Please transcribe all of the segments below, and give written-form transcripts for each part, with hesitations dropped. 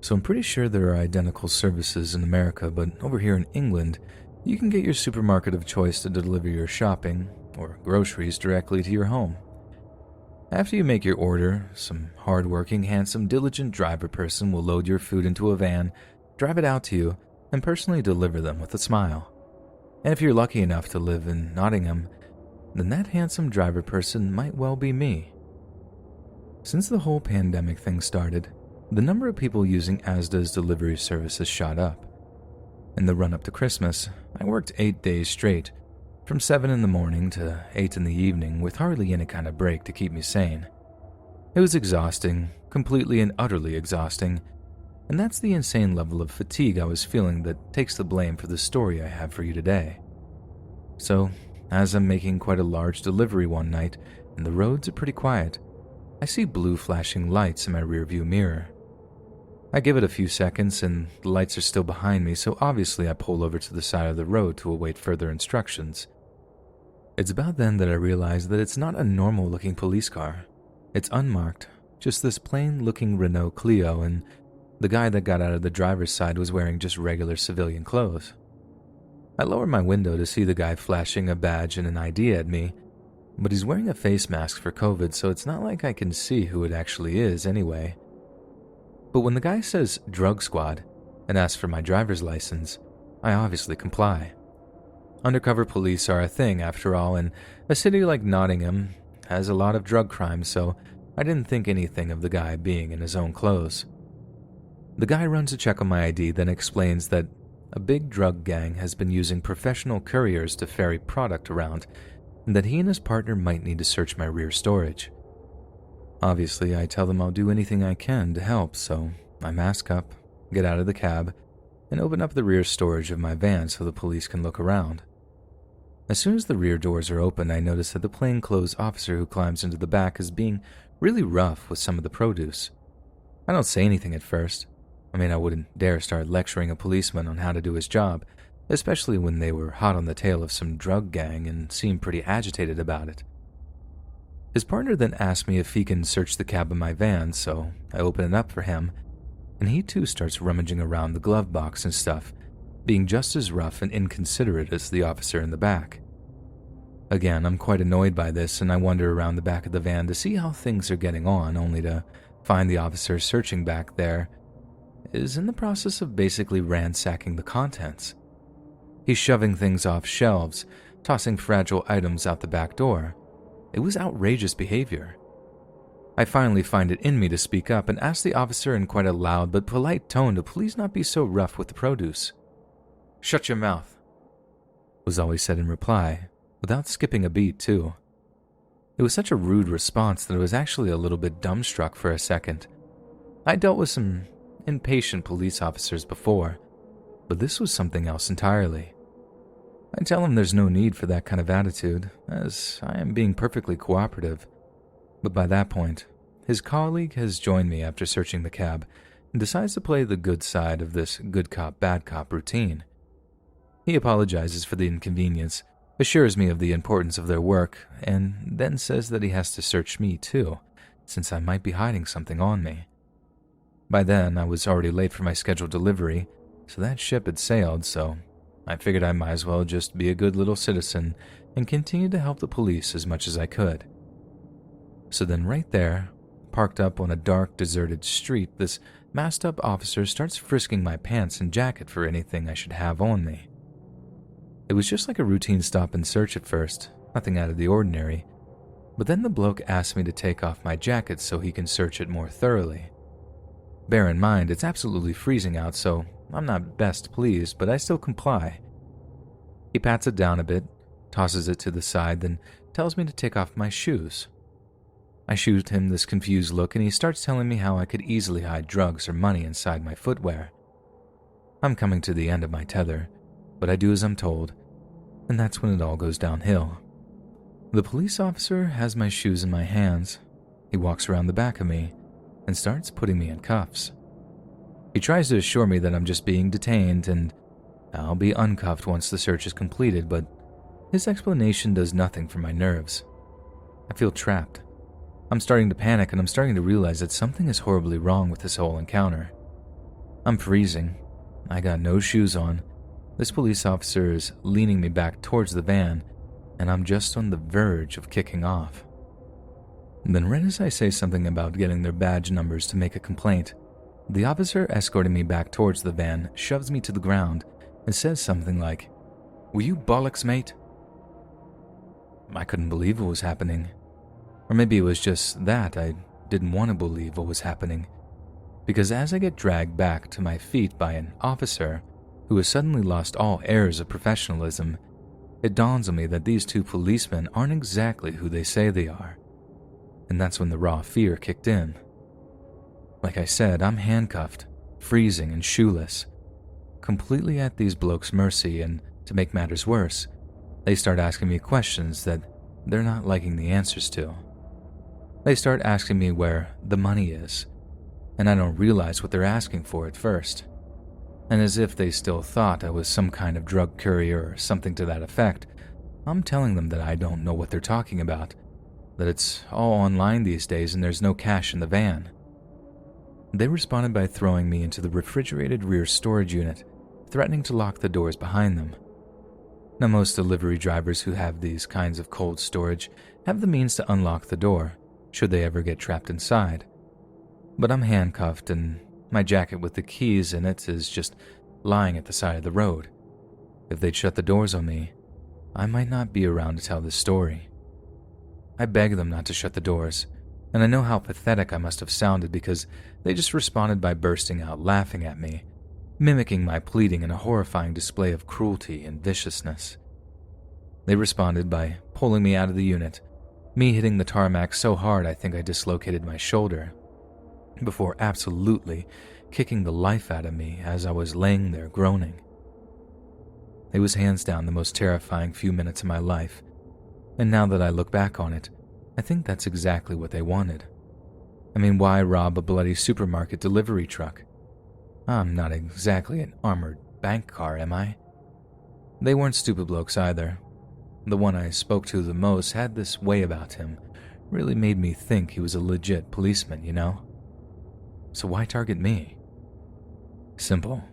So I'm pretty sure there are identical services in America, but over here in England, you can get your supermarket of choice to deliver your shopping or groceries directly to your home. After you make your order, some hardworking, handsome, diligent driver person will load your food into a van, drive it out to you, and personally deliver them with a smile. And if you're lucky enough to live in Nottingham, then that handsome driver person might well be me. Since the whole pandemic thing started, the number of people using Asda's delivery service has shot up. In the run-up to Christmas, I worked 8 days straight, from 7 in the morning to 8 in the evening with hardly any kind of break to keep me sane. It was exhausting, completely and utterly exhausting, and that's the insane level of fatigue I was feeling that takes the blame for the story I have for you today. So, as I'm making quite a large delivery one night, and the roads are pretty quiet, I see blue flashing lights in my rearview mirror. I give it a few seconds and the lights are still behind me, so obviously I pull over to the side of the road to await further instructions. It's about then that I realize that it's not a normal looking police car. It's unmarked, just this plain looking Renault Clio, and the guy that got out of the driver's side was wearing just regular civilian clothes. I lower my window to see the guy flashing a badge and an ID at me, but he's wearing a face mask for COVID, so it's not like I can see who it actually is anyway. But when the guy says drug squad and asks for my driver's license, I obviously comply. Undercover police are a thing after all, and a city like Nottingham has a lot of drug crimes, so I didn't think anything of the guy being in his own clothes. The guy runs a check on my ID, then explains that a big drug gang has been using professional couriers to ferry product around, and that he and his partner might need to search my rear storage. Obviously, I tell them I'll do anything I can to help, so I mask up, get out of the cab, and open up the rear storage of my van so the police can look around. As soon as the rear doors are open, I notice that the plainclothes officer who climbs into the back is being really rough with some of the produce. I don't say anything at first. I wouldn't dare start lecturing a policeman on how to do his job, especially when they were hot on the tail of some drug gang and seemed pretty agitated about it. His partner then asked me if he can search the cab of my van, so I open it up for him, and he too starts rummaging around the glove box and stuff, being just as rough and inconsiderate as the officer in the back. Again, I'm quite annoyed by this, and I wander around the back of the van to see how things are getting on, only to find the officer searching back there is in the process of basically ransacking the contents. He's shoving things off shelves, tossing fragile items out the back door. It was outrageous behavior. I finally find it in me to speak up and ask the officer in quite a loud but polite tone to please not be so rough with the produce. "Shut your mouth," was all he said in reply, without skipping a beat too. It was such a rude response that I was actually a little bit dumbstruck for a second. I dealt with some impatient police officers before, but this was something else entirely. I tell him there's no need for that kind of attitude, as I am being perfectly cooperative. But by that point, his colleague has joined me after searching the cab and decides to play the good side of this good cop, bad cop routine. He apologizes for the inconvenience, assures me of the importance of their work, and then says that he has to search me too, since I might be hiding something on me. By then, I was already late for my scheduled delivery, so that ship had sailed, so I figured I might as well just be a good little citizen and continue to help the police as much as I could. So then right there, parked up on a dark, deserted street, this masked-up officer starts frisking my pants and jacket for anything I should have on me. It was just like a routine stop and search at first, nothing out of the ordinary, but then the bloke asked me to take off my jacket so he can search it more thoroughly. Bear in mind, it's absolutely freezing out, so I'm not best pleased, but I still comply. He pats it down a bit, tosses it to the side, then tells me to take off my shoes. I shoot him this confused look, and he starts telling me how I could easily hide drugs or money inside my footwear. I'm coming to the end of my tether, but I do as I'm told, and that's when it all goes downhill. The police officer has my shoes in my hands. He walks around the back of me and starts putting me in cuffs. He tries to assure me that I'm just being detained and I'll be uncuffed once the search is completed, but his explanation does nothing for my nerves. I feel trapped. I'm starting to panic, and I'm starting to realize that something is horribly wrong with this whole encounter. I'm freezing. I got no shoes on. This police officer is leaning me back towards the van, and I'm just on the verge of kicking off. Then right as I say something about getting their badge numbers to make a complaint, the officer escorting me back towards the van shoves me to the ground and says something like, "Were you bollocks, mate?" I couldn't believe what was happening. Or maybe it was just that I didn't want to believe what was happening. Because as I get dragged back to my feet by an officer who has suddenly lost all airs of professionalism, it dawns on me that these two policemen aren't exactly who they say they are. And that's when the raw fear kicked in. Like I said, I'm handcuffed, freezing and shoeless, completely at these blokes' mercy, and to make matters worse, they start asking me questions that they're not liking the answers to. They start asking me where the money is, and I don't realize what they're asking for at first. And as if they still thought I was some kind of drug courier or something to that effect, I'm telling them that I don't know what they're talking about, that it's all online these days and there's no cash in the van. They responded by throwing me into the refrigerated rear storage unit, threatening to lock the doors behind them. Now, most delivery drivers who have these kinds of cold storage have the means to unlock the door, should they ever get trapped inside. But I'm handcuffed, and my jacket with the keys in it is just lying at the side of the road. If they'd shut the doors on me, I might not be around to tell this story. I beg them not to shut the doors, and I know how pathetic I must have sounded because they just responded by bursting out laughing at me, mimicking my pleading in a horrifying display of cruelty and viciousness. They responded by pulling me out of the unit, me hitting the tarmac so hard I think I dislocated my shoulder, before absolutely kicking the life out of me as I was laying there groaning. It was hands down the most terrifying few minutes of my life, and now that I look back on it, I think that's exactly what they wanted. I mean, why rob a bloody supermarket delivery truck? I'm not exactly an armored bank car, am I? They weren't stupid blokes either. The one I spoke to the most had this way about him, really made me think he was a legit policeman, you know? So why target me? Simple.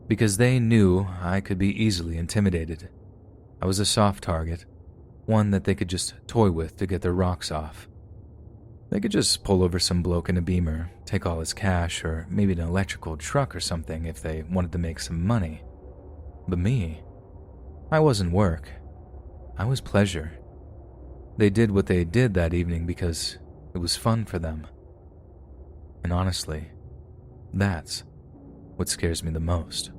Because they knew I could be easily intimidated. I was a soft target, one that they could just toy with to get their rocks off. They could just pull over some bloke in a Beamer, take all his cash, or maybe an electrical truck or something if they wanted to make some money. But me, I wasn't work. I was pleasure. They did what they did that evening because it was fun for them. And honestly, that's what scares me the most.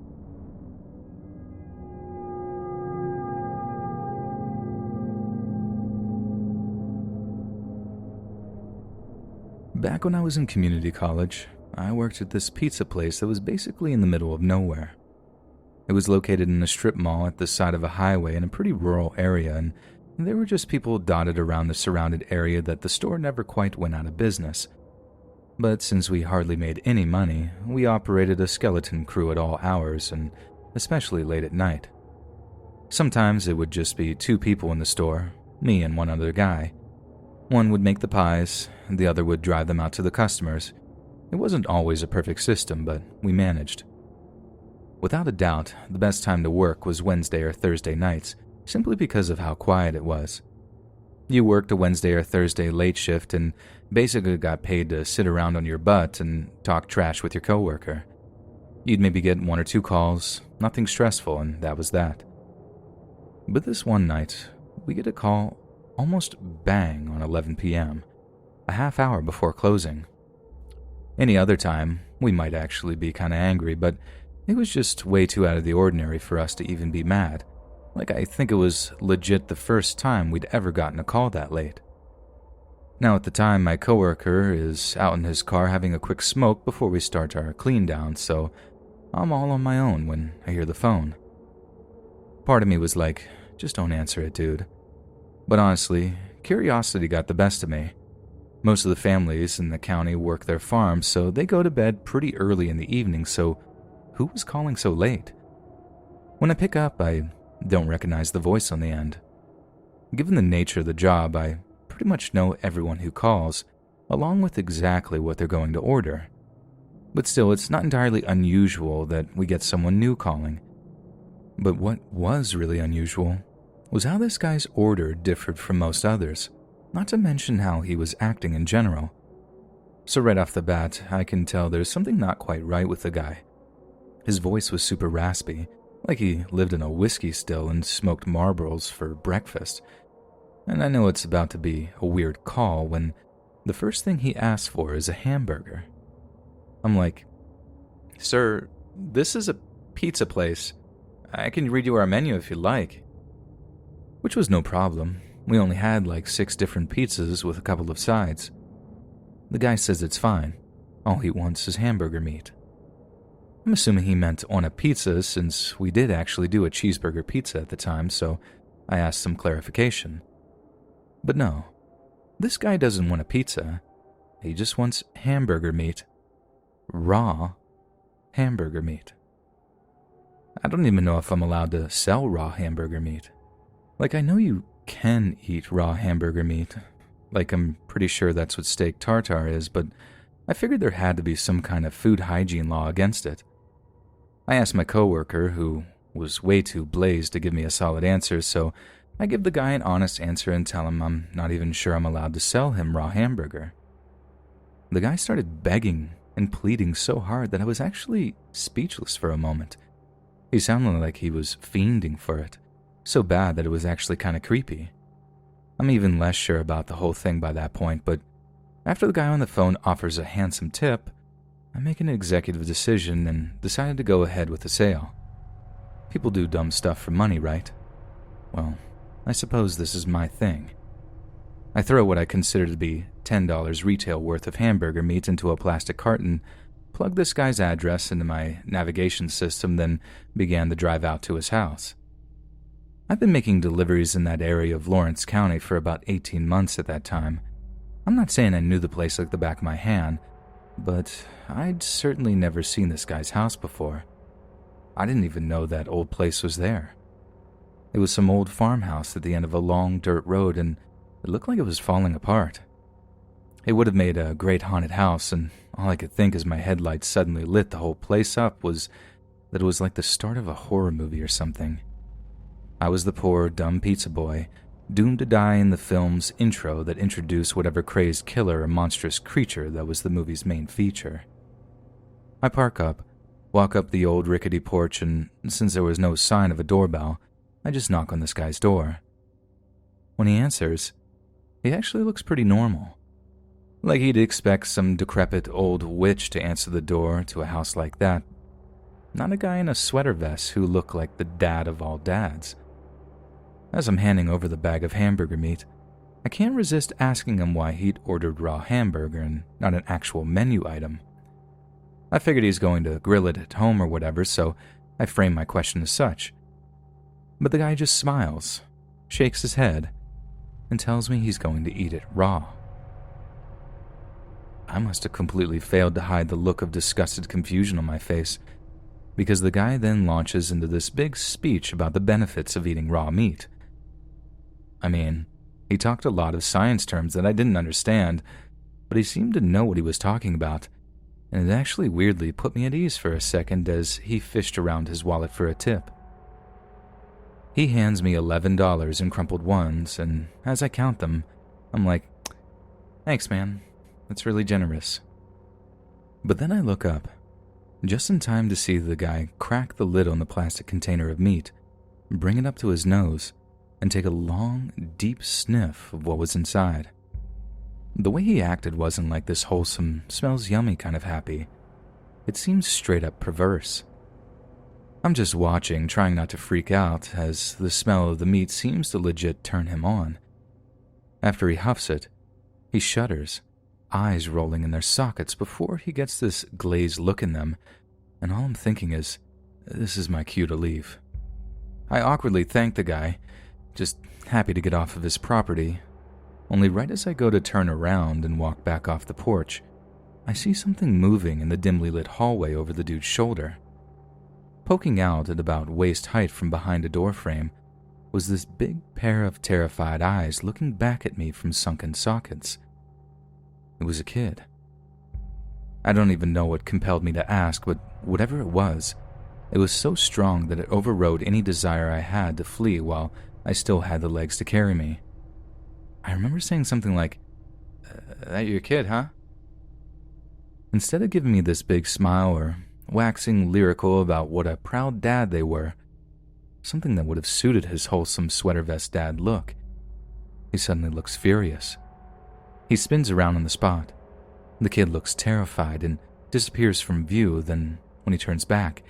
Back when I was in community college, I worked at this pizza place that was basically in the middle of nowhere. It was located in a strip mall at the side of a highway in a pretty rural area, and there were just people dotted around the surrounded area that the store never quite went out of business. But since we hardly made any money, we operated a skeleton crew at all hours, and especially late at night. Sometimes it would just be 2 people in the store, me and one other guy. One would make the pies, and the other would drive them out to the customers. It wasn't always a perfect system, but we managed. Without a doubt, the best time to work was Wednesday or Thursday nights, simply because of how quiet it was. You worked a Wednesday or Thursday late shift and basically got paid to sit around on your butt and talk trash with your coworker. You'd maybe get 1 or 2 calls, nothing stressful, and that was that. But this one night, we get a call almost bang on 11 p.m., a half hour before closing. Any other time, we might actually be kinda angry, but it was just way too out of the ordinary for us to even be mad. Like, I think it was legit the first time we'd ever gotten a call that late. Now at the time, my coworker is out in his car having a quick smoke before we start our clean down, so I'm all on my own when I hear the phone. Part of me was like, just don't answer it, dude. But honestly, curiosity got the best of me. Most of the families in the county work their farms, so they go to bed pretty early in the evening, so who was calling so late? When I pick up, I don't recognize the voice on the end. Given the nature of the job, I pretty much know everyone who calls, along with exactly what they're going to order. But still, it's not entirely unusual that we get someone new calling. But what was really unusual was how this guy's order differed from most others, not to mention how he was acting in general. So right off the bat, I can tell there's something not quite right with the guy. His voice was super raspy, like he lived in a whiskey still and smoked Marlboros for breakfast. And I know it's about to be a weird call when the first thing he asks for is a hamburger. I'm like, "Sir, this is a pizza place. I can read you our menu if you like." Which was no problem. We only had like 6 different pizzas with a couple of sides. The guy says it's fine. All he wants is hamburger meat. I'm assuming he meant on a pizza since we did actually do a cheeseburger pizza at the time, so I asked some clarification. But no, this guy doesn't want a pizza. He just wants hamburger meat. Raw hamburger meat. I don't even know if I'm allowed to sell raw hamburger meat. Like, I know you can eat raw hamburger meat. Like, I'm pretty sure that's what steak tartare is, but I figured there had to be some kind of food hygiene law against it. I asked my coworker, who was way too blazed to give me a solid answer, so I give the guy an honest answer and tell him I'm not even sure I'm allowed to sell him raw hamburger. The guy started begging and pleading so hard that I was actually speechless for a moment. He sounded like he was fiending for it, so bad that it was actually kind of creepy. I'm even less sure about the whole thing by that point, but after the guy on the phone offers a handsome tip, I make an executive decision and decided to go ahead with the sale. People do dumb stuff for money, right? Well, I suppose this is my thing. I throw what I consider to be $10 retail worth of hamburger meat into a plastic carton, plug this guy's address into my navigation system, then began the drive out to his house. I've been making deliveries in that area of Lawrence County for about 18 months at that time. I'm not saying I knew the place like the back of my hand, but I'd certainly never seen this guy's house before. I didn't even know that old place was there. It was some old farmhouse at the end of a long dirt road, and it looked like it was falling apart. It would have made a great haunted house, and all I could think as my headlights suddenly lit the whole place up was that it was like the start of a horror movie or something. I was the poor, dumb pizza boy, doomed to die in the film's intro that introduced whatever crazed killer or monstrous creature that was the movie's main feature. I park up, walk up the old rickety porch, and since there was no sign of a doorbell, I just knock on this guy's door. When he answers, he actually looks pretty normal. Like he'd expect some decrepit old witch to answer the door to a house like that. Not a guy in a sweater vest who looked like the dad of all dads. As I'm handing over the bag of hamburger meat, I can't resist asking him why he'd ordered raw hamburger and not an actual menu item. I figured he's going to grill it at home or whatever, so I frame my question as such. But the guy just smiles, shakes his head, and tells me he's going to eat it raw. I must have completely failed to hide the look of disgusted confusion on my face, because the guy then launches into this big speech about the benefits of eating raw meat. I mean, he talked a lot of science terms that I didn't understand, but he seemed to know what he was talking about, and it actually weirdly put me at ease for a second as he fished around his wallet for a tip. He hands me $11 in crumpled ones, and as I count them, I'm like, "Thanks, man. That's really generous." But then I look up, just in time to see the guy crack the lid on the plastic container of meat, bring it up to his nose, and take a long, deep sniff of what was inside. The way he acted wasn't like this wholesome, smells yummy kind of happy. It seemed straight up perverse. I'm just watching, trying not to freak out, as the smell of the meat seems to legit turn him on. After he huffs it, he shudders, eyes rolling in their sockets before he gets this glazed look in them, and all I'm thinking is, this is my cue to leave. I awkwardly thank the guy, just happy to get off of his property, only right as I go to turn around and walk back off the porch, I see something moving in the dimly lit hallway over the dude's shoulder. Poking out at about waist height from behind a doorframe was this big pair of terrified eyes looking back at me from sunken sockets. It was a kid. I don't even know what compelled me to ask, but whatever it was so strong that it overrode any desire I had to flee while I still had the legs to carry me. I remember saying something like, "That your kid, huh?" Instead of giving me this big smile or waxing lyrical about what a proud dad they were, something that would have suited his wholesome sweater vest dad look, he suddenly looks furious. He spins around on the spot. The kid looks terrified and disappears from view. Then, when he turns back,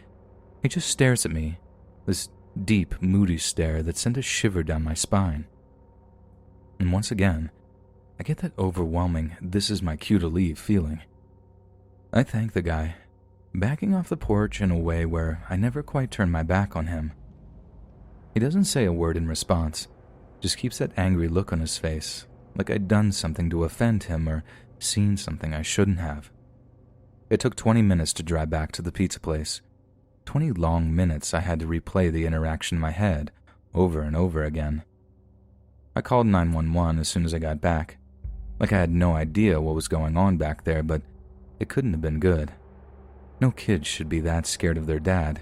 he just stares at me, this deep, moody stare that sent a shiver down my spine. And once again, I get that overwhelming "this is my cue to leave" feeling. I thank the guy, backing off the porch in a way where I never quite turn my back on him. He doesn't say a word in response, just keeps that angry look on his face, like I'd done something to offend him or seen something I shouldn't have. It took 20 minutes to drive back to the pizza place. 20 long minutes I had to replay the interaction in my head over and over again. I called 911 as soon as I got back, like I had no idea what was going on back there, but it couldn't have been good. No kid should be that scared of their dad,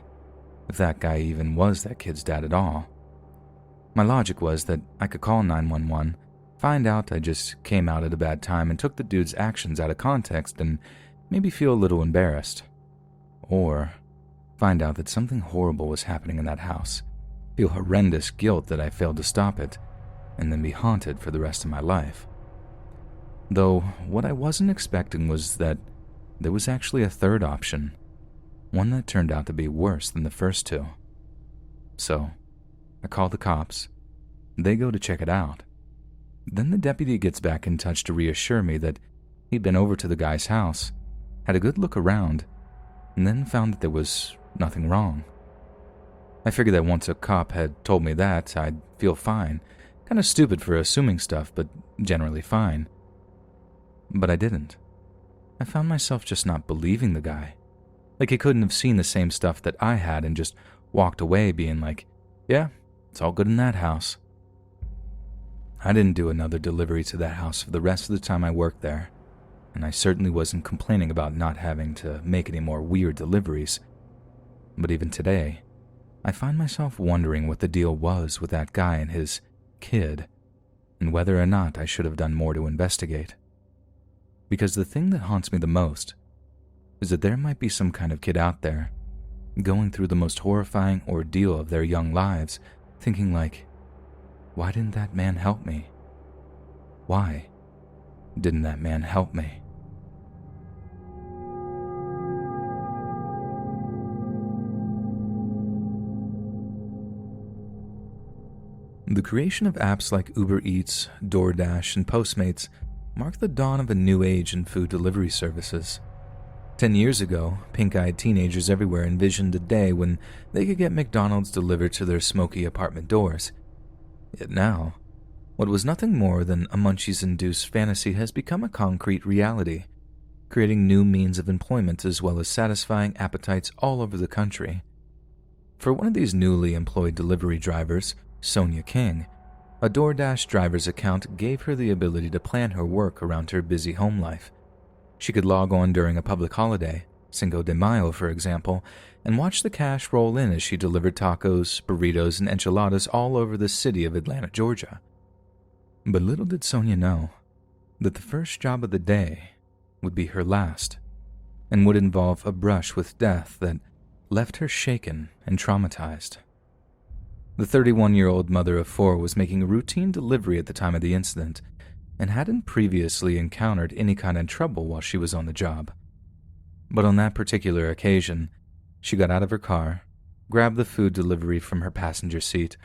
if that guy even was that kid's dad at all. My logic was that I could call 911, find out I just came out at a bad time and took the dude's actions out of context and maybe feel a little embarrassed. Or find out that something horrible was happening in that house, feel horrendous guilt that I failed to stop it, and then be haunted for the rest of my life. Though what I wasn't expecting was that there was actually a third option, one that turned out to be worse than the first two. So, I called the cops. They go to check it out. Then the deputy gets back in touch to reassure me that he'd been over to the guy's house, had a good look around, and then found that there was nothing wrong. I figured that once a cop had told me that, I'd feel fine. Kind of stupid for assuming stuff, but generally fine. But I didn't. I found myself just not believing the guy. Like he couldn't have seen the same stuff that I had and just walked away being like, "Yeah, it's all good in that house." I didn't do another delivery to that house for the rest of the time I worked there, and I certainly wasn't complaining about not having to make any more weird deliveries. But even today, I find myself wondering what the deal was with that guy and his kid, and whether or not I should have done more to investigate. Because the thing that haunts me the most is that there might be some kind of kid out there going through the most horrifying ordeal of their young lives, thinking like, why didn't that man help me? Why didn't that man help me? The creation of apps like Uber Eats, DoorDash, and Postmates marked the dawn of a new age in food delivery services. 10 years ago, pink-eyed teenagers everywhere envisioned a day when they could get McDonald's delivered to their smoky apartment doors. Yet now, what was nothing more than a Munchies-induced fantasy has become a concrete reality, creating new means of employment as well as satisfying appetites all over the country. For one of these newly employed delivery drivers, Sonia King, a DoorDash driver's account gave her the ability to plan her work around her busy home life. She could log on during a public holiday, Cinco de Mayo for example, and watch the cash roll in as she delivered tacos, burritos, and enchiladas all over the city of Atlanta, Georgia. But little did Sonia know that the first job of the day would be her last, and would involve a brush with death that left her shaken and traumatized. The 31-year-old mother of four was making a routine delivery at the time of the incident, and hadn't previously encountered any kind of trouble while she was on the job. But on that particular occasion, she got out of her car, grabbed the food delivery from her passenger seat,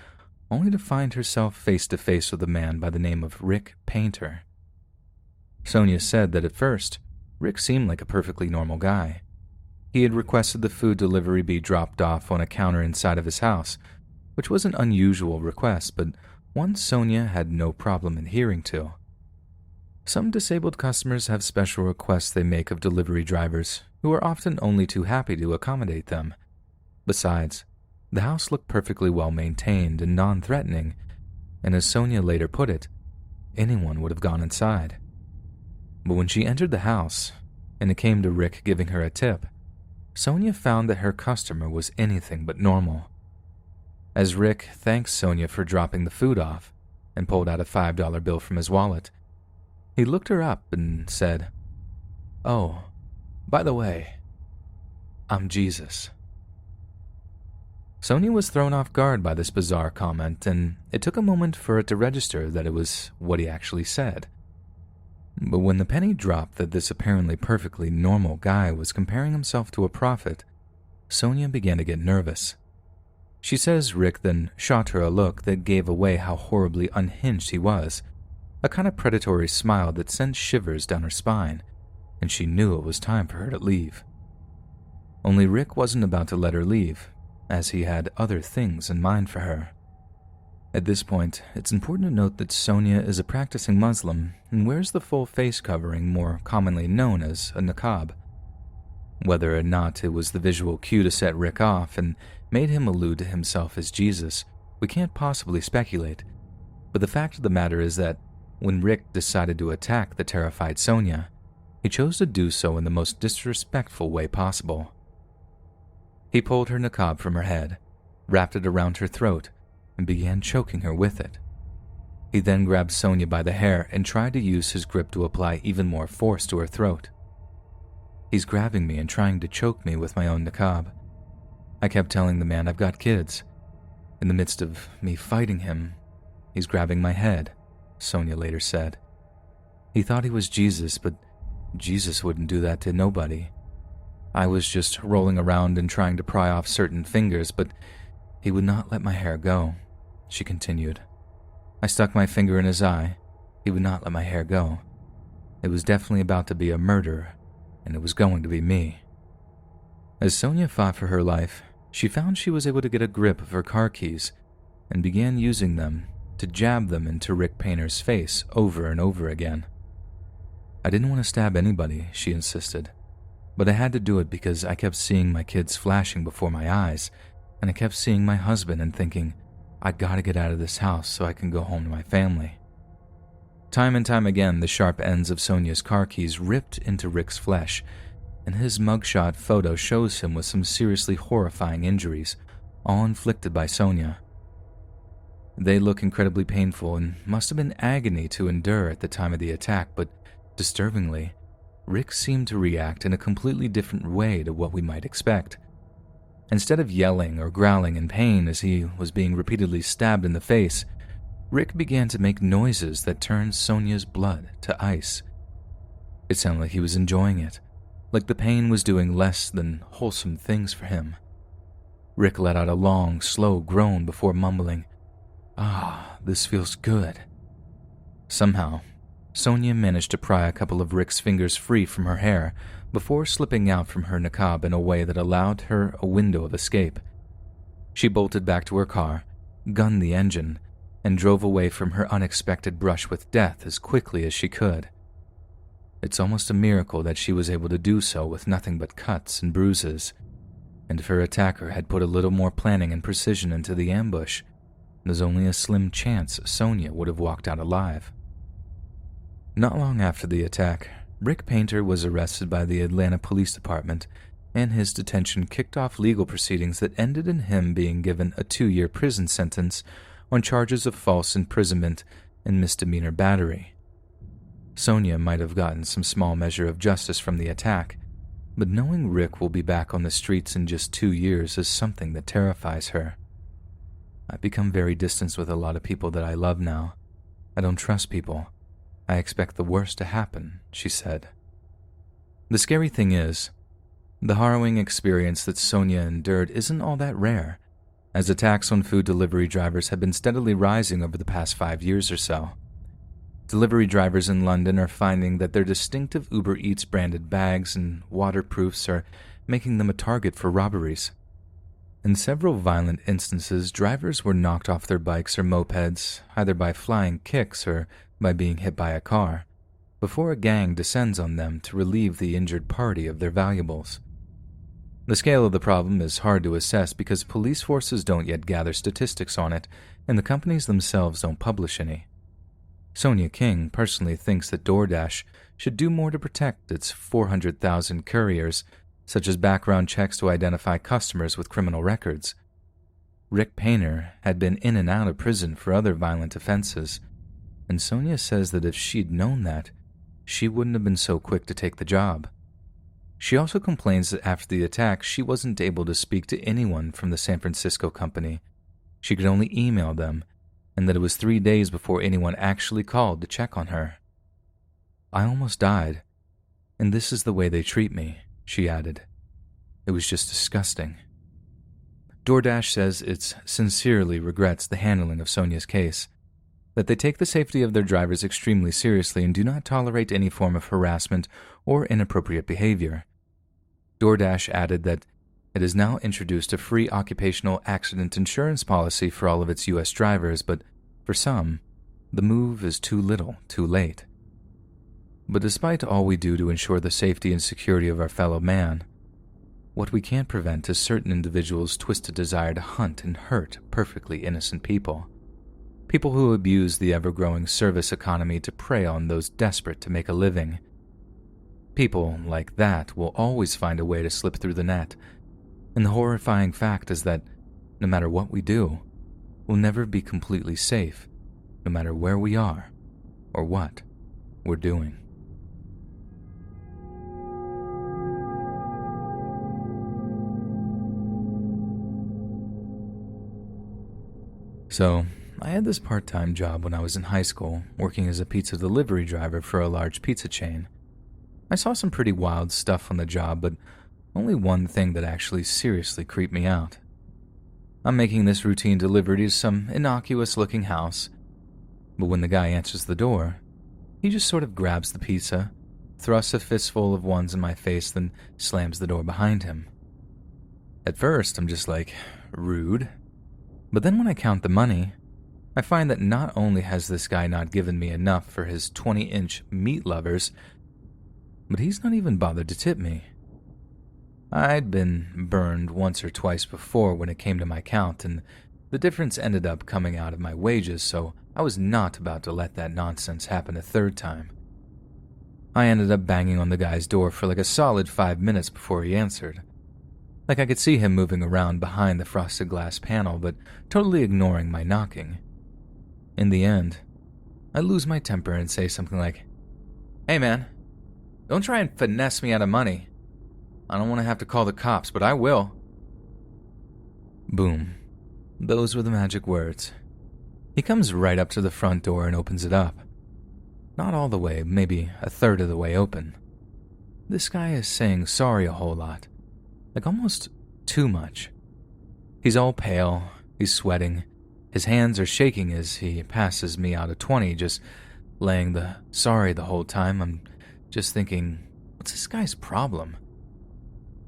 only to find herself face to face with a man by the name of Rick Painter. Sonia said that at first, Rick seemed like a perfectly normal guy. He had requested the food delivery be dropped off on a counter inside of his house, which was an unusual request, but one Sonia had no problem adhering to. Some disabled customers have special requests they make of delivery drivers, who are often only too happy to accommodate them. Besides, the house looked perfectly well maintained and non-threatening, and as Sonia later put it, anyone would have gone inside. But when she entered the house, and it came to Rick giving her a tip, Sonia found that her customer was anything but normal. As Rick thanked Sonia for dropping the food off and pulled out a $5 bill from his wallet, he looked her up and said, "Oh, by the way, I'm Jesus." Sonia was thrown off guard by this bizarre comment, and it took a moment for it to register that it was what he actually said. But when the penny dropped that this apparently perfectly normal guy was comparing himself to a prophet, Sonia began to get nervous. She says Rick then shot her a look that gave away how horribly unhinged he was, a kind of predatory smile that sent shivers down her spine, and she knew it was time for her to leave. Only Rick wasn't about to let her leave, as he had other things in mind for her. At this point, it's important to note that Sonia is a practicing Muslim and wears the full face covering more commonly known as a niqab. Whether or not it was the visual cue to set Rick off and made him allude to himself as Jesus, we can't possibly speculate, but the fact of the matter is that when Rick decided to attack the terrified Sonia, he chose to do so in the most disrespectful way possible. He pulled her niqab from her head, wrapped it around her throat, and began choking her with it. He then grabbed Sonia by the hair and tried to use his grip to apply even more force to her throat. He's grabbing me and trying to choke me with my own niqab. I kept telling the man I've got kids. In the midst of me fighting him, he's grabbing my head, Sonia later said. He thought he was Jesus, but Jesus wouldn't do that to nobody. I was just rolling around and trying to pry off certain fingers, but he would not let my hair go, she continued. I stuck my finger in his eye. He would not let my hair go. It was definitely about to be a murder, and it was going to be me. As Sonia fought for her life, she found she was able to get a grip of her car keys and began using them to jab them into Rick Painter's face over and over again. I didn't want to stab anybody, she insisted, but I had to do it because I kept seeing my kids flashing before my eyes, and I kept seeing my husband and thinking, I gotta get out of this house so I can go home to my family. Time and time again, the sharp ends of Sonia's car keys ripped into Rick's flesh, and his mugshot photo shows him with some seriously horrifying injuries, all inflicted by Sonia. They look incredibly painful and must have been agony to endure at the time of the attack, but disturbingly, Rick seemed to react in a completely different way to what we might expect. Instead of yelling or growling in pain as he was being repeatedly stabbed in the face, Rick began to make noises that turned Sonia's blood to ice. It sounded like he was enjoying it, like the pain was doing less than wholesome things for him. Rick let out a long, slow groan before mumbling, "Ah, this feels good." Somehow, Sonia managed to pry a couple of Rick's fingers free from her hair before slipping out from her niqab in a way that allowed her a window of escape. She bolted back to her car, gunned the engine, and drove away from her unexpected brush with death as quickly as she could. It's almost a miracle that she was able to do so with nothing but cuts and bruises, and if her attacker had put a little more planning and precision into the ambush, there's only a slim chance Sonia would have walked out alive. Not long after the attack, Rick Painter was arrested by the Atlanta Police Department, and his detention kicked off legal proceedings that ended in him being given a 2-year prison sentence on charges of false imprisonment and misdemeanor battery. Sonia might have gotten some small measure of justice from the attack, but knowing Rick will be back on the streets in just 2 years is something that terrifies her. I've become very distant with a lot of people that I love now. I don't trust people. I expect the worst to happen, she said. The scary thing is, the harrowing experience that Sonia endured isn't all that rare, as attacks on food delivery drivers have been steadily rising over the past 5 years or so. Delivery drivers in London are finding that their distinctive Uber Eats branded bags and waterproofs are making them a target for robberies. In several violent instances, drivers were knocked off their bikes or mopeds, either by flying kicks or by being hit by a car, before a gang descends on them to relieve the injured party of their valuables. The scale of the problem is hard to assess because police forces don't yet gather statistics on it, and the companies themselves don't publish any. Sonia King personally thinks that DoorDash should do more to protect its 400,000 couriers, such as background checks to identify customers with criminal records. Rick Painter had been in and out of prison for other violent offenses, and Sonia says that if she'd known that, she wouldn't have been so quick to take the job. She also complains that after the attack, she wasn't able to speak to anyone from the San Francisco company. She could only email them, and that it was 3 days before anyone actually called to check on her. "I almost died, and this is the way they treat me," she added. "It was just disgusting." DoorDash says it sincerely regrets the handling of Sonia's case, that they take the safety of their drivers extremely seriously and do not tolerate any form of harassment or inappropriate behavior. DoorDash added that it has now introduced a free occupational accident insurance policy for all of its U.S. drivers, but for some, the move is too little, too late. But despite all we do to ensure the safety and security of our fellow man, what we can't prevent is certain individuals' twisted desire to hunt and hurt perfectly innocent people. People who abuse the ever-growing service economy to prey on those desperate to make a living. People like that will always find a way to slip through the net, and the horrifying fact is that no matter what we do, we'll never be completely safe, no matter where we are or what we're doing. So, I had this part-time job when I was in high school, working as a pizza delivery driver for a large pizza chain. I saw some pretty wild stuff on the job, but only one thing that actually seriously creeped me out. I'm making this routine delivery to some innocuous-looking house, but when the guy answers the door, he just sort of grabs the pizza, thrusts a fistful of ones in my face, then slams the door behind him. At first, I'm just like, rude. But then when I count the money, I find that not only has this guy not given me enough for his 20-inch meat lovers, but he's not even bothered to tip me. I'd been burned once or twice before when it came to my count, and the difference ended up coming out of my wages, so I was not about to let that nonsense happen a third time. I ended up banging on the guy's door for like a solid 5 minutes before he answered. Like I could see him moving around behind the frosted glass panel, but totally ignoring my knocking. In the end, I lose my temper and say something like, "Hey man, don't try and finesse me out of money. I don't want to have to call the cops, but I will." Boom. Those were the magic words. He comes right up to the front door and opens it up. Not all the way, maybe a third of the way open. This guy is saying sorry a whole lot. Like almost too much. He's all pale, he's sweating, his hands are shaking as he passes me out a 20, just laying the sorry the whole time. I'm just thinking, what's this guy's problem?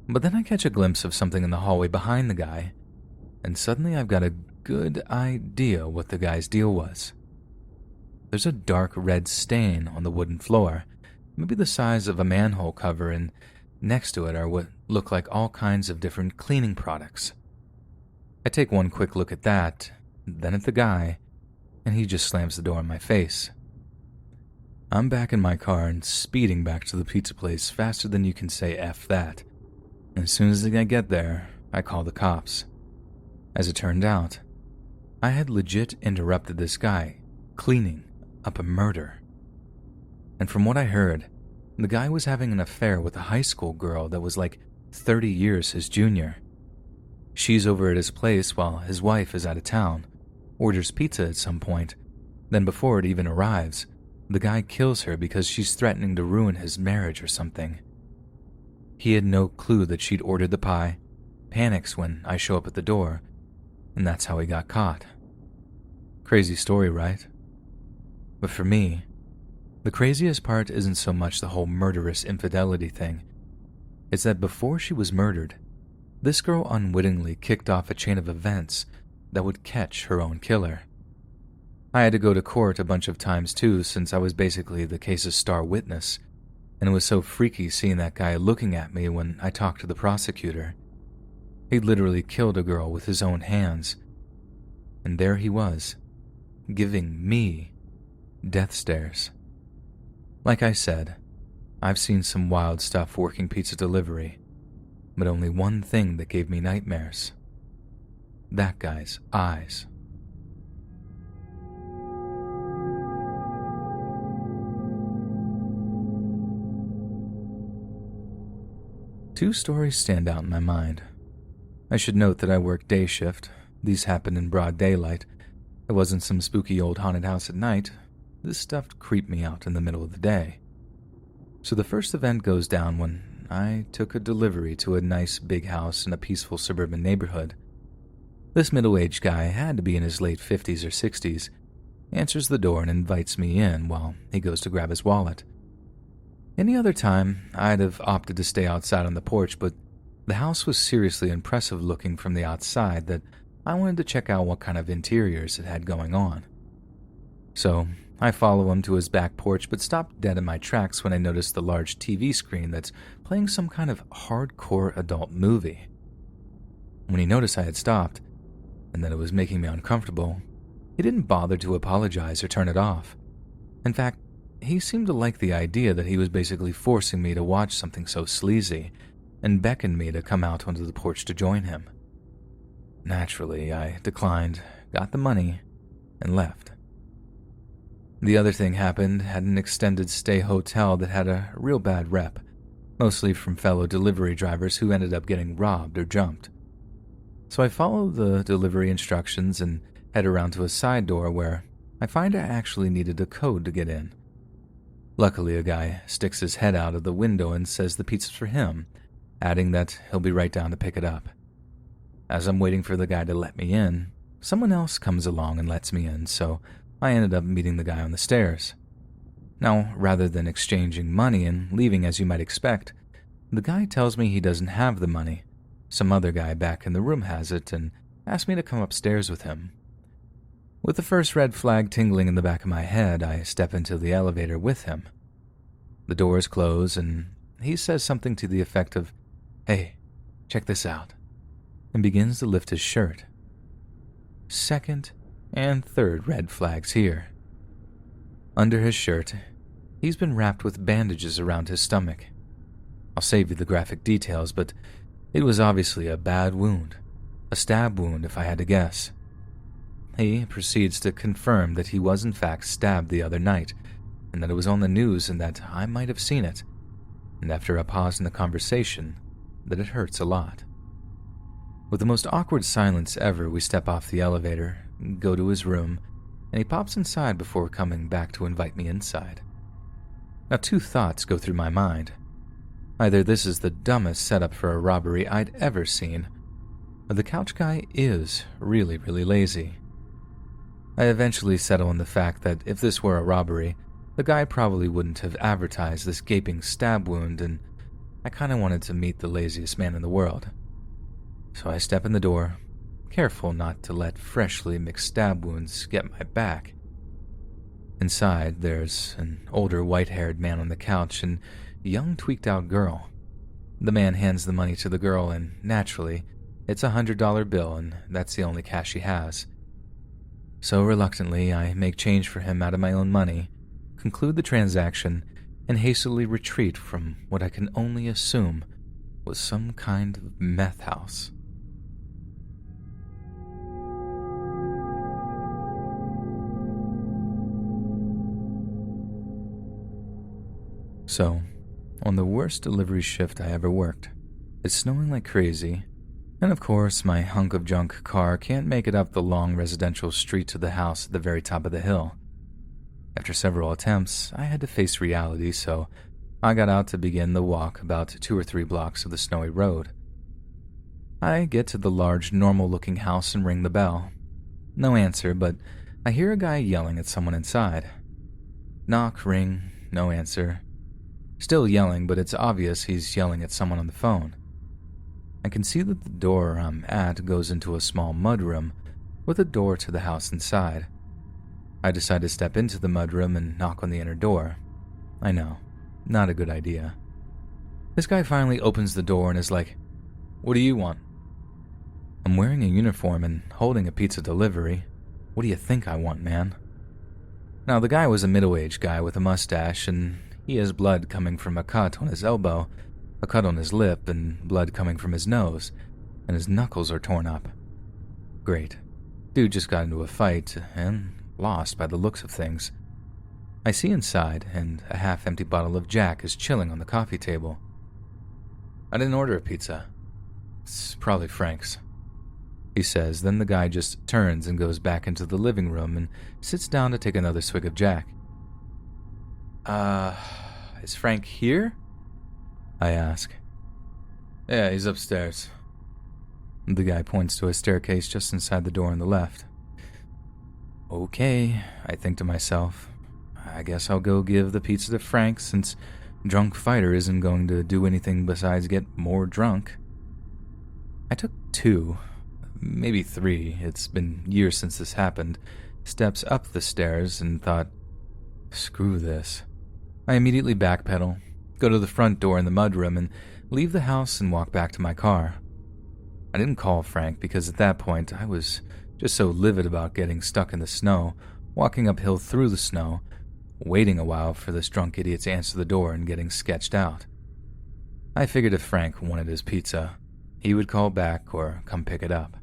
But then I catch a glimpse of something in the hallway behind the guy, and suddenly I've got a good idea what the guy's deal was. There's a dark red stain on the wooden floor, maybe the size of a manhole cover, and next to it are what look like all kinds of different cleaning products. I take one quick look at that, then at the guy, and he just slams the door in my face. I'm back in my car and speeding back to the pizza place faster than you can say F that. And as soon as I get there, I call the cops. As it turned out, I had legit interrupted this guy cleaning up a murder. And from what I heard, the guy was having an affair with a high school girl that was like 30 years his junior. She's over at his place while his wife is out of town, orders pizza at some point, then before it even arrives, the guy kills her because she's threatening to ruin his marriage or something. He had no clue that she'd ordered the pie, panics when I show up at the door, and that's how he got caught. Crazy story, right? But for me, the craziest part isn't so much the whole murderous infidelity thing. It's that before she was murdered, this girl unwittingly kicked off a chain of events that would catch her own killer. I had to go to court a bunch of times too, since I was basically the case's star witness, and it was so freaky seeing that guy looking at me when I talked to the prosecutor. He'd literally killed a girl with his own hands, and there he was, giving me Death stares. Like I said, I've seen some wild stuff working pizza delivery, but only one thing that gave me nightmares. That guy's eyes. Two stories stand out in my mind. I should note that I work day shift. These happened in broad daylight. It wasn't some spooky old haunted house at night. This stuff creeped me out in the middle of the day. So the first event goes down when I took a delivery to a nice big house in a peaceful suburban neighborhood. This middle-aged guy had to be in his late 50s or 60s, answers the door and invites me in while he goes to grab his wallet. Any other time, I'd have opted to stay outside on the porch, but the house was seriously impressive looking from the outside that I wanted to check out what kind of interiors it had going on. So, I follow him to his back porch but stop dead in my tracks when I notice the large TV screen that's playing some kind of hardcore adult movie. When he noticed I had stopped, and that it was making me uncomfortable, he didn't bother to apologize or turn it off. In fact, he seemed to like the idea that he was basically forcing me to watch something so sleazy, and beckoned me to come out onto the porch to join him. Naturally, I declined, got the money, and left. The other thing happened at an extended stay hotel that had a real bad rep, mostly from fellow delivery drivers who ended up getting robbed or jumped. So I follow the delivery instructions and head around to a side door where I find I actually needed a code to get in. Luckily, a guy sticks his head out of the window and says the pizza's for him, adding that he'll be right down to pick it up. As I'm waiting for the guy to let me in, someone else comes along and lets me in, so I ended up meeting the guy on the stairs. Now, rather than exchanging money and leaving as you might expect, the guy tells me he doesn't have the money. Some other guy back in the room has it and asked me to come upstairs with him. With the first red flag tingling in the back of my head, I step into the elevator with him. The doors close and he says something to the effect of, "Hey, check this out," and begins to lift his shirt. Second and third red flags here. Under his shirt, he's been wrapped with bandages around his stomach. I'll save you the graphic details, but it was obviously a bad wound, a stab wound if I had to guess. He proceeds to confirm that he was in fact stabbed the other night, and that it was on the news and that I might have seen it, and after a pause in the conversation, that it hurts a lot. With the most awkward silence ever, we step off the elevator, go to his room, and he pops inside before coming back to invite me inside. Now, two thoughts go through my mind. Either this is the dumbest setup for a robbery I'd ever seen, or the couch guy is really, really lazy. I eventually settle on the fact that if this were a robbery, the guy probably wouldn't have advertised this gaping stab wound, and I kinda wanted to meet the laziest man in the world. So I step in the door, careful not to let freshly mixed stab wounds get my back. Inside, there's an older white-haired man on the couch and a young tweaked-out girl. The man hands the money to the girl, and naturally, it's a $100 bill, and that's the only cash he has. So reluctantly, I make change for him out of my own money, conclude the transaction, and hastily retreat from what I can only assume was some kind of meth house. So, on the worst delivery shift I ever worked, it's snowing like crazy, and of course my hunk of junk car can't make it up the long residential street to the house at the very top of the hill. After several attempts, I had to face reality, so I got out to begin the walk about 2 or 3 blocks of the snowy road. I get to the large, normal-looking house and ring the bell. No answer, but I hear a guy yelling at someone inside. Knock, ring, no answer. Still yelling, but it's obvious he's yelling at someone on the phone. I can see that the door I'm at goes into a small mudroom with a door to the house inside. I decide to step into the mudroom and knock on the inner door. I know, not a good idea. This guy finally opens the door and is like, "What do you want?" I'm wearing a uniform and holding a pizza delivery. What do you think I want, man? Now, the guy was a middle-aged guy with a mustache, and he has blood coming from a cut on his elbow, a cut on his lip, and blood coming from his nose, and his knuckles are torn up. Great. Dude just got into a fight, and lost by the looks of things. I see inside, and a half-empty bottle of Jack is chilling on the coffee table. I didn't order a pizza. It's probably Frank's, he says. Then the guy just turns and goes back into the living room and sits down to take another swig of Jack. Is Frank here? I ask. Yeah, he's upstairs. The guy points to a staircase just inside the door on the left. Okay, I think to myself. I guess I'll go give the pizza to Frank since Drunk Fighter isn't going to do anything besides get more drunk. I took 2, maybe 3, it's been years since this happened, steps up the stairs and thought, screw this. I immediately backpedal, go to the front door in the mudroom and leave the house and walk back to my car. I didn't call Frank because at that point I was just so livid about getting stuck in the snow, walking uphill through the snow, waiting a while for this drunk idiot to answer the door and getting sketched out. I figured if Frank wanted his pizza, he would call back or come pick it up.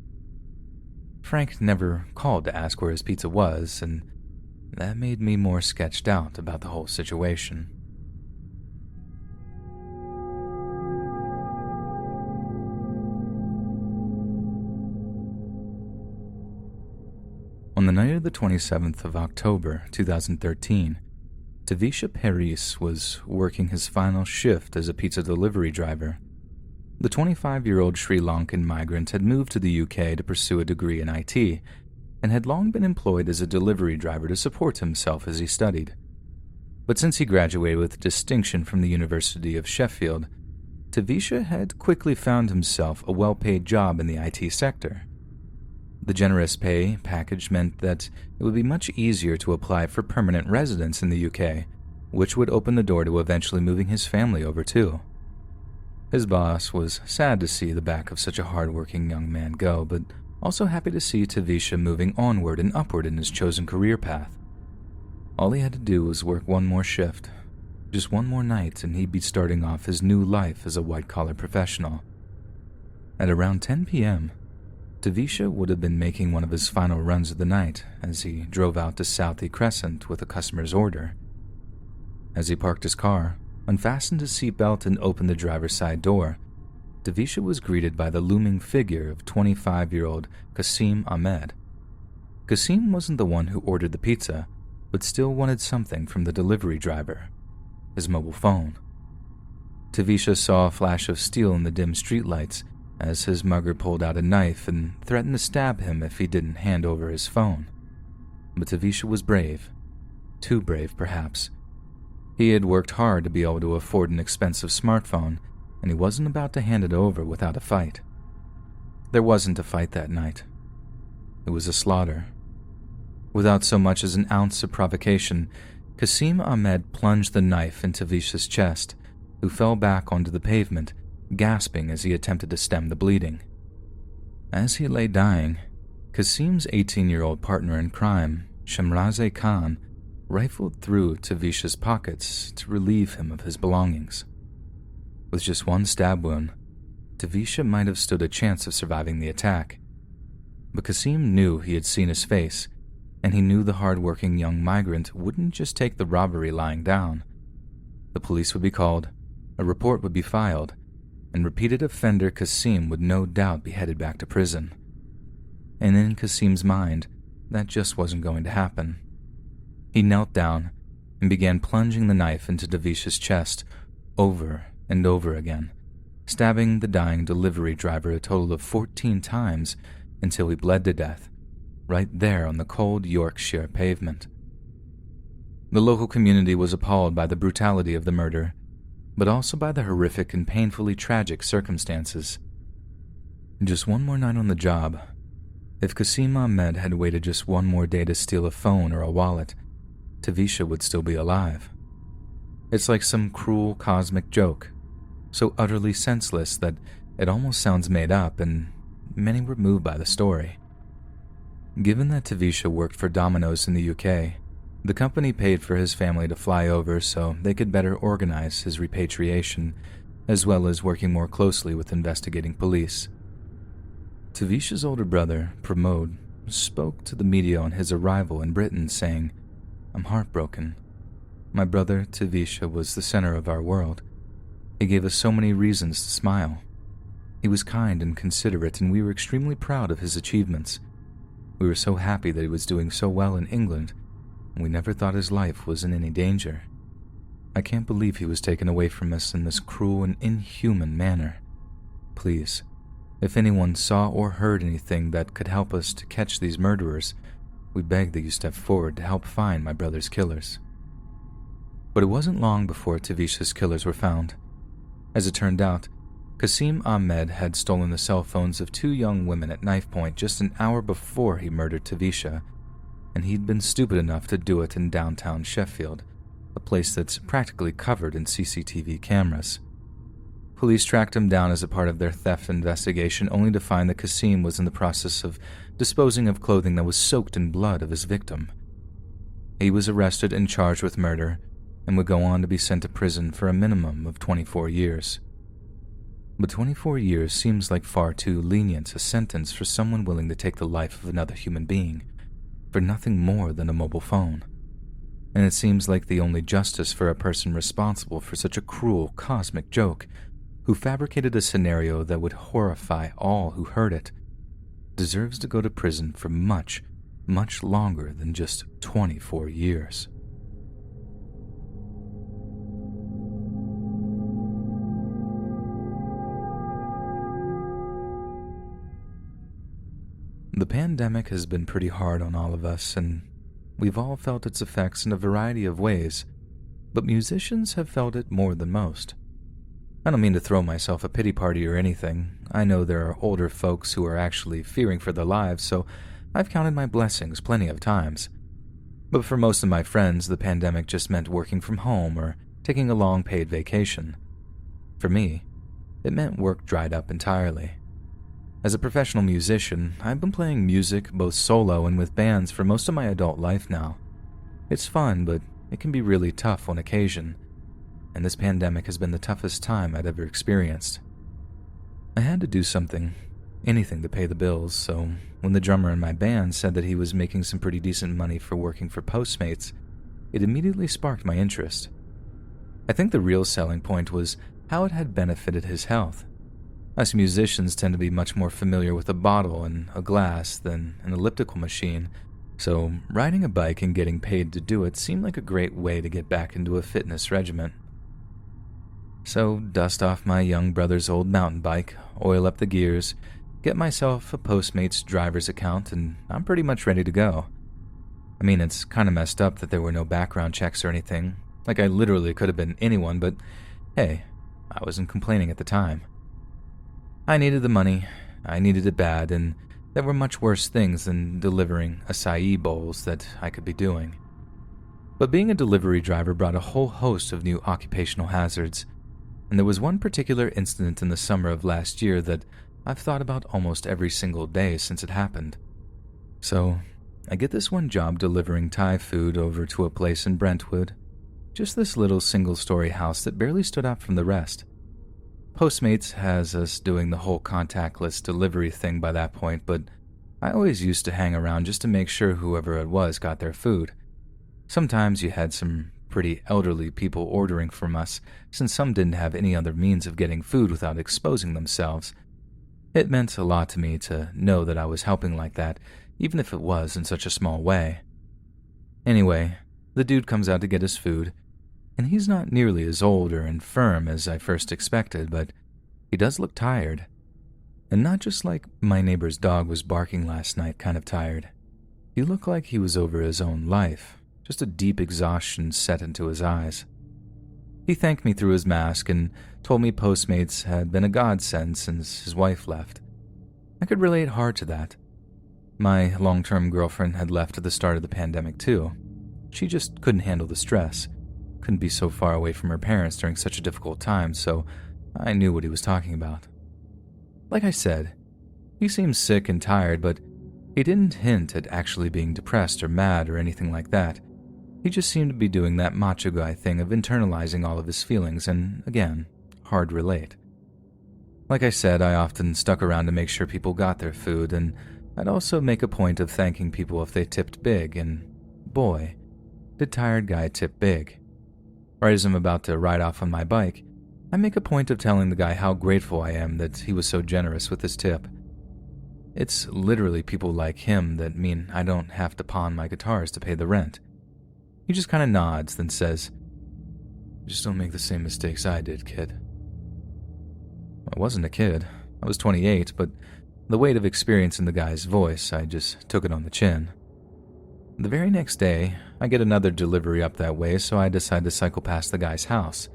Frank never called to ask where his pizza was, and that made me more sketched out about the whole situation. On the night of the 27th of October, 2013, Tavisha Paris was working his final shift as a pizza delivery driver. The 25-year-old Sri Lankan migrant had moved to the UK to pursue a degree in IT and had long been employed as a delivery driver to support himself as he studied. But since he graduated with distinction from the University of Sheffield, Tavisha had quickly found himself a well-paid job in the IT sector. The generous pay package meant that it would be much easier to apply for permanent residence in the UK, which would open the door to eventually moving his family over too. His boss was sad to see the back of such a hard-working young man go, but also happy to see Tavisha moving onward and upward in his chosen career path. All he had to do was work one more shift, just one more night, and he'd be starting off his new life as a white-collar professional. At around 10 p.m., Tavisha would have been making one of his final runs of the night as he drove out to Southie Crescent with a customer's order. As he parked his car, unfastened his seatbelt and opened the driver's side door, Tavisha was greeted by the looming figure of 25-year-old Qasim Ahmed. Qasim wasn't the one who ordered the pizza, but still wanted something from the delivery driver, his mobile phone. Tavisha saw a flash of steel in the dim streetlights as his mugger pulled out a knife and threatened to stab him if he didn't hand over his phone. But Tavisha was brave. Too brave, perhaps. He had worked hard to be able to afford an expensive smartphone, and he wasn't about to hand it over without a fight. There wasn't a fight that night. It was a slaughter. Without so much as an ounce of provocation, Qasim Ahmed plunged the knife into Tavisha's chest, who fell back onto the pavement, gasping as he attempted to stem the bleeding. As he lay dying, Qasim's 18-year-old partner in crime, Shamraze Khan, rifled through Tavisha's pockets to relieve him of his belongings. With just one stab wound, Tavisha might have stood a chance of surviving the attack. But Qasim knew he had seen his face, and he knew the hard-working young migrant wouldn't just take the robbery lying down. The police would be called, a report would be filed, and repeated offender Qasim would no doubt be headed back to prison. And in Qasim's mind, that just wasn't going to happen. He knelt down and began plunging the knife into Tavisha's chest over and over again, stabbing the dying delivery driver a total of 14 times until he bled to death, right there on the cold Yorkshire pavement. The local community was appalled by the brutality of the murder, but also by the horrific and painfully tragic circumstances. Just one more night on the job. If Qasim Ahmed had waited just one more day to steal a phone or a wallet, Tavisha would still be alive. It's like some cruel cosmic joke, so utterly senseless that it almost sounds made up, and many were moved by the story. Given that Tavisha worked for Domino's in the UK, The company paid for his family to fly over so they could better organize his repatriation, as well as working more closely with investigating police. Tavisha's older brother, Pramod, spoke to the media on his arrival in Britain, saying, "I'm heartbroken. My brother, Tavisha, was the center of our world. He gave us so many reasons to smile. He was kind and considerate, and we were extremely proud of his achievements. We were so happy that he was doing so well in England, and we never thought his life was in any danger. I can't believe he was taken away from us in this cruel and inhuman manner. Please, if anyone saw or heard anything that could help us to catch these murderers, we beg that you step forward to help find my brother's killers." But it wasn't long before Tavisha's killers were found. As it turned out, Qasim Ahmed had stolen the cell phones of 2 young women at knife point just an hour before he murdered Tavisha, and he'd been stupid enough to do it in downtown Sheffield, a place that's practically covered in CCTV cameras. Police tracked him down as a part of their theft investigation, only to find that Qasim was in the process of disposing of clothing that was soaked in blood of his victim. He was arrested and charged with murder, and would go on to be sent to prison for a minimum of 24 years. But 24 years seems like far too lenient a sentence for someone willing to take the life of another human being for nothing more than a mobile phone. And it seems like the only justice for a person responsible for such a cruel cosmic joke, who fabricated a scenario that would horrify all who heard it, deserves to go to prison for much, much longer than just 24 years. The pandemic has been pretty hard on all of us, and we've all felt its effects in a variety of ways, but musicians have felt it more than most. I don't mean to throw myself a pity party or anything. I know there are older folks who are actually fearing for their lives, so I've counted my blessings plenty of times. But for most of my friends, the pandemic just meant working from home or taking a long paid vacation. For me, it meant work dried up entirely. As a professional musician, I've been playing music both solo and with bands for most of my adult life now. It's fun, but it can be really tough on occasion, and this pandemic has been the toughest time I'd ever experienced. I had to do something, anything to pay the bills, so when the drummer in my band said that he was making some pretty decent money for working for Postmates, it immediately sparked my interest. I think the real selling point was how it had benefited his health. Us musicians tend to be much more familiar with a bottle and a glass than an elliptical machine, so riding a bike and getting paid to do it seemed like a great way to get back into a fitness regimen. So, dust off my young brother's old mountain bike, oil up the gears, get myself a Postmates driver's account, and I'm pretty much ready to go. I mean, it's kind of messed up that there were no background checks or anything. Like, I literally could have been anyone, but hey, I wasn't complaining at the time. I needed the money, I needed it bad, and there were much worse things than delivering acai bowls that I could be doing. But being a delivery driver brought a whole host of new occupational hazards, and there was one particular incident in the summer of last year that I've thought about almost every single day since it happened. So, I get this one job delivering Thai food over to a place in Brentwood, just this little single-story house that barely stood out from the rest. Postmates has us doing the whole contactless delivery thing by that point, but I always used to hang around just to make sure whoever it was got their food. Sometimes you had some pretty elderly people ordering from us, since some didn't have any other means of getting food without exposing themselves. It meant a lot to me to know that I was helping like that, even if it was in such a small way. Anyway, the dude comes out to get his food, and he's not nearly as old or infirm as I first expected, but he does look tired. And not just like my neighbor's dog was barking last night kind of tired. He looked like he was over his own life, just a deep exhaustion set into his eyes. He thanked me through his mask and told me Postmates had been a godsend since his wife left. I could relate hard to that. My long-term girlfriend had left at the start of the pandemic too. She just couldn't handle the stress. Couldn't be so far away from her parents during such a difficult time, so I knew what he was talking about. Like I said, he seemed sick and tired, but he didn't hint at actually being depressed or mad or anything like that. He He just seemed to be doing that macho guy thing of internalizing all of his feelings and, again, hard relate. Like I said, I often stuck around to make sure people got their food, and I'd also make a point of thanking people if they tipped big, and boy, did tired guy tip big. Right as I'm about to ride off on my bike, I make a point of telling the guy how grateful I am that he was so generous with his tip. It's literally people like him that mean I don't have to pawn my guitars to pay the rent. He just kind of nods, then says, "Just don't make the same mistakes I did, kid." I wasn't a kid. I was 28, but the weight of experience in the guy's voice, I just took it on the chin. The very next day, I get another delivery up that way, so I decide to cycle past the guy's house.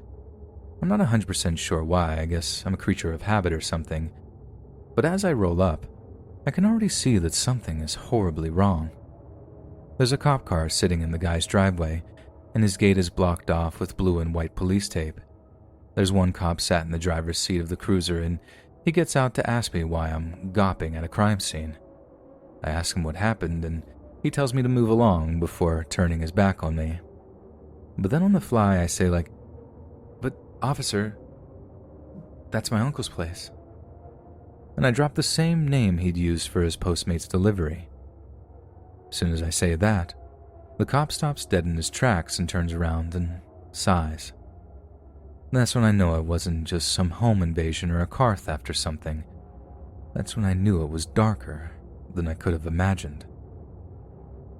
I'm not 100% sure why, I guess I'm a creature of habit or something, but as I roll up, I can already see that something is horribly wrong. There's a cop car sitting in the guy's driveway, and his gate is blocked off with blue and white police tape. There's one cop sat in the driver's seat of the cruiser, and he gets out to ask me why I'm gawping at a crime scene. I ask him what happened, and he tells me to move along before turning his back on me. But then on the fly, I say "But, officer, that's my uncle's place." And I drop the same name he'd used for his Postmates delivery. As soon as I say that, the cop stops dead in his tracks and turns around and sighs. That's when I know it wasn't just some home invasion or a car theft or something. That's when I knew it was darker than I could have imagined.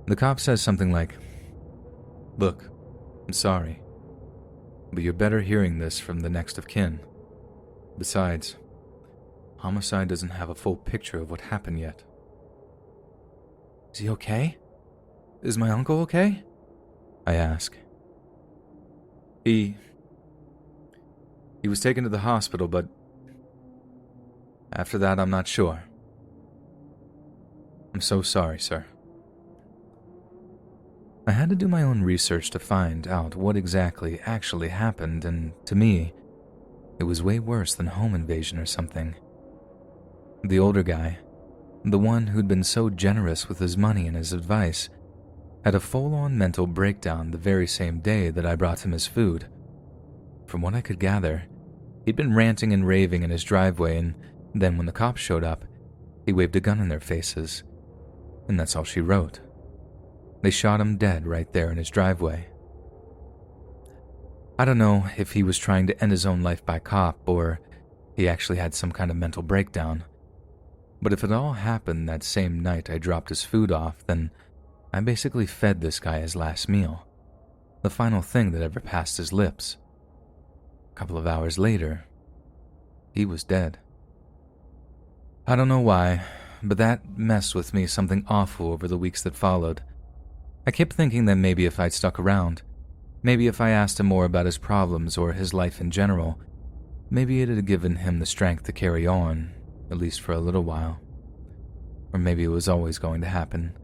The cop says something like, "Look, I'm sorry, but you're better hearing this from the next of kin. Besides, homicide doesn't have a full picture of what happened yet." "Is he okay? Is my uncle okay?" I ask. He was taken to the hospital, but after that, I'm not sure. I'm so sorry, sir. I had to do my own research to find out what exactly actually happened, and to me, it was way worse than home invasion or something. The older guy, the one who'd been so generous with his money and his advice, had a full-on mental breakdown the very same day that I brought him his food. From what I could gather, he'd been ranting and raving in his driveway, and then when the cops showed up, he waved a gun in their faces, and that's all she wrote. They shot him dead right there in his driveway. I don't know if he was trying to end his own life by cop or he actually had some kind of mental breakdown, but if it all happened that same night I dropped his food off, then I basically fed this guy his last meal, the final thing that ever passed his lips. A couple of hours later, he was dead. I don't know why, but that messed with me something awful over the weeks that followed. I kept thinking that maybe if I'd stuck around, maybe if I asked him more about his problems or his life in general, maybe it had given him the strength to carry on, at least for a little while. Or maybe it was always going to happen.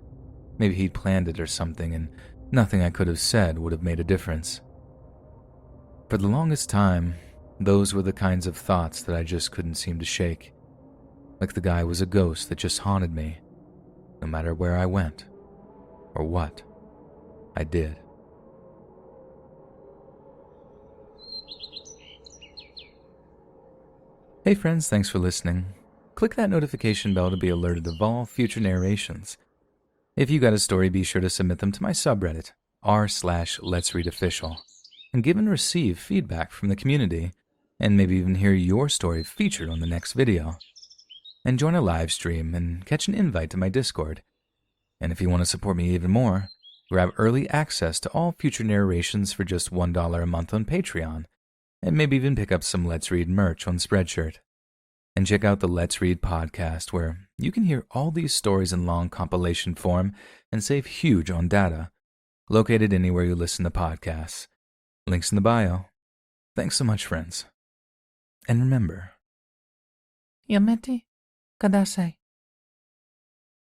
Maybe he'd planned it or something, and nothing I could have said would have made a difference. For the longest time, those were the kinds of thoughts that I just couldn't seem to shake. Like the guy was a ghost that just haunted me, no matter where I went, or what I did. Hey friends, thanks for listening. Click that notification bell to be alerted of all future narrations. If you got a story, be sure to submit them to my subreddit, r/letsreadofficial, and give and receive feedback from the community, and maybe even hear your story featured on the next video. And join a live stream and catch an invite to my Discord. And if you want to support me even more, grab early access to all future narrations for just $1 a month on Patreon, and maybe even pick up some Let's Read merch on Spreadshirt. And check out the Let's Read podcast, where you can hear all these stories in long compilation form and save huge on data, located anywhere you listen to podcasts. Links in the bio. Thanks so much, friends. And remember, Yamete Kadasai.